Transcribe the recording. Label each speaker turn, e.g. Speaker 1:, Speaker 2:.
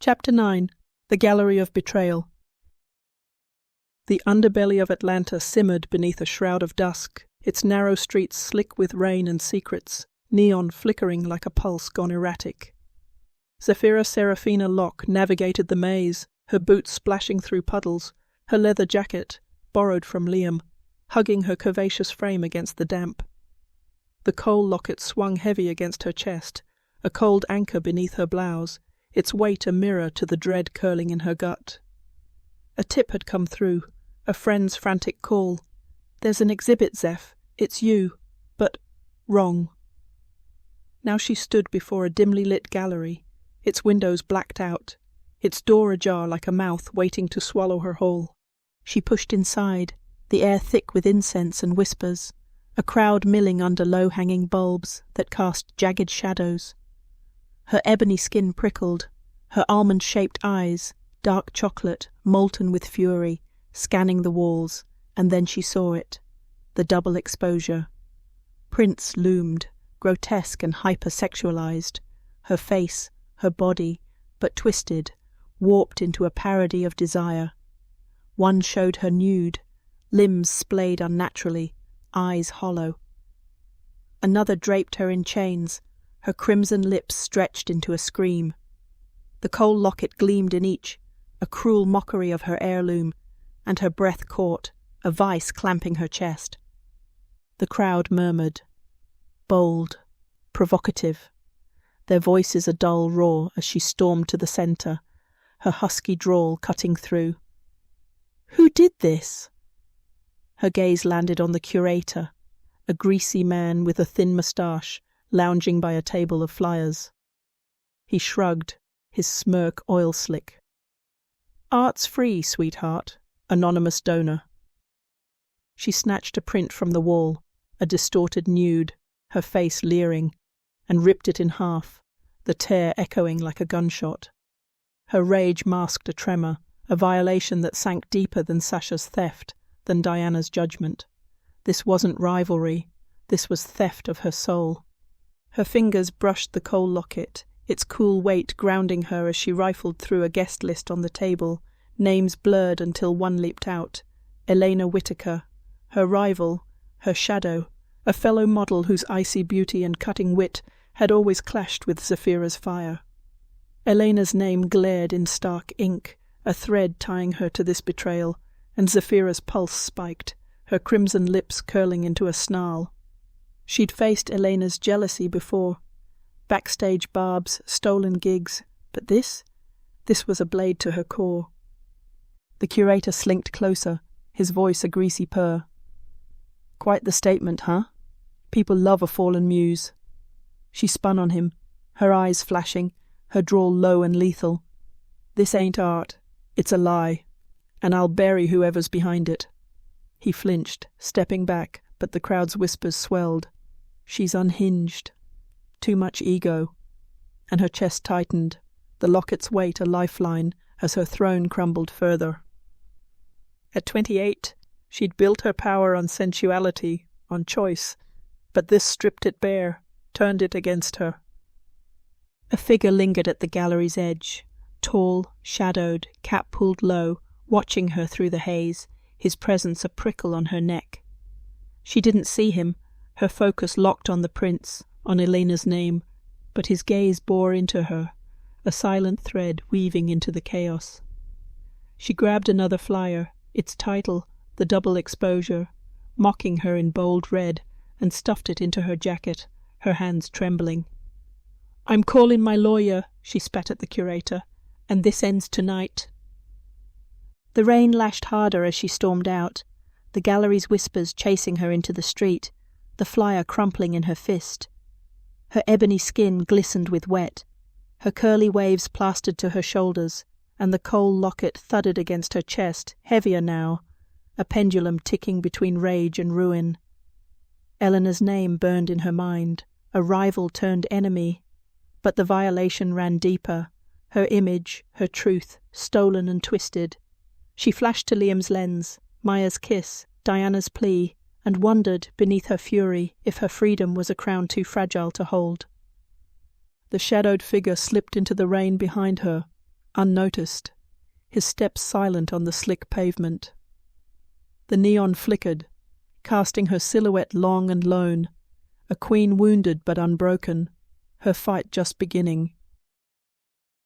Speaker 1: Chapter 9. The Gallery of Betrayal. The underbelly of Atlanta simmered beneath a shroud of dusk, its narrow streets slick with rain and secrets, neon flickering like a pulse gone erratic. Zephyra Seraphina Locke navigated the maze, her boots splashing through puddles, her leather jacket, borrowed from Liam, hugging her curvaceous frame against the damp. The coal locket swung heavy against her chest, a cold anchor beneath her blouse, its weight a mirror to the dread curling in her gut. A tip had come through, a friend's frantic call. "There's an exhibit, Zeph. It's you. But wrong." Now she stood before a dimly lit gallery, its windows blacked out, its door ajar like a mouth waiting to swallow her whole. She pushed inside, the air thick with incense and whispers, a crowd milling under low-hanging bulbs that cast jagged shadows. Her ebony skin prickled, her almond-shaped eyes, dark chocolate, molten with fury, scanning the walls, and then she saw it, the double exposure. Prints loomed, grotesque and hypersexualized, her face, her body, but twisted, warped into a parody of desire. One showed her nude, limbs splayed unnaturally, eyes hollow. Another draped her in chains, her crimson lips stretched into a scream. The coal locket gleamed in each, a cruel mockery of her heirloom, and her breath caught, a vice clamping her chest. The crowd murmured. Bold, provocative, their voices a dull roar as she stormed to the centre, her husky drawl cutting through. "Who did this?" Her gaze landed on the curator, a greasy man with a thin moustache, lounging by a table of flyers. He shrugged, his smirk oil-slick. "Art's free, sweetheart. Anonymous donor." She snatched a print from the wall, a distorted nude, her face leering, and ripped it in half, the tear echoing like a gunshot. Her rage masked a tremor, a violation that sank deeper than Sasha's theft, than Diana's judgment. This wasn't rivalry, this was theft of her soul. Her fingers brushed the coal locket, its cool weight grounding her as she rifled through a guest list on the table, names blurred until one leaped out. Elena Whittaker, her rival, her shadow, a fellow model whose icy beauty and cutting wit had always clashed with Zephyra's fire. Elena's name glared in stark ink, a thread tying her to this betrayal, and Zephyra's pulse spiked, her crimson lips curling into a snarl. She'd faced Elena's jealousy before. Backstage barbs, stolen gigs, but this was a blade to her core. The curator slinked closer, his voice a greasy purr. "Quite the statement, huh? People love a fallen muse." She spun on him, her eyes flashing, her drawl low and lethal. "This ain't art. It's a lie. And I'll bury whoever's behind it." He flinched, stepping back, but the crowd's whispers swelled. "She's unhinged. Too much ego." And her chest tightened, the locket's weight a lifeline as her throne crumbled further. At 28, she'd built her power on sensuality, on choice, but this stripped it bare, turned it against her. A figure lingered at the gallery's edge, tall, shadowed, cap pulled low, watching her through the haze, his presence a prickle on her neck. She didn't see him, her focus locked on the prints, on Elena's name, but his gaze bore into her, a silent thread weaving into the chaos. She grabbed another flyer, its title, The Double Exposure, mocking her in bold red, and stuffed it into her jacket, her hands trembling. "I'm calling my lawyer," she spat at the curator, "and this ends tonight." The rain lashed harder as she stormed out, the gallery's whispers chasing her into the street, the flyer crumpling in her fist. Her ebony skin glistened with wet, her curly waves plastered to her shoulders, and the coal locket thudded against her chest, heavier now, a pendulum ticking between rage and ruin. Eleanor's name burned in her mind, a rival turned enemy, but the violation ran deeper, her image, her truth, stolen and twisted. She flashed to Liam's lens, Maya's kiss, Diana's plea, and wondered, beneath her fury, if her freedom was a crown too fragile to hold. The shadowed figure slipped into the rain behind her, unnoticed, his steps silent on the slick pavement. The neon flickered, casting her silhouette long and lone, a queen wounded but unbroken, her fight just beginning.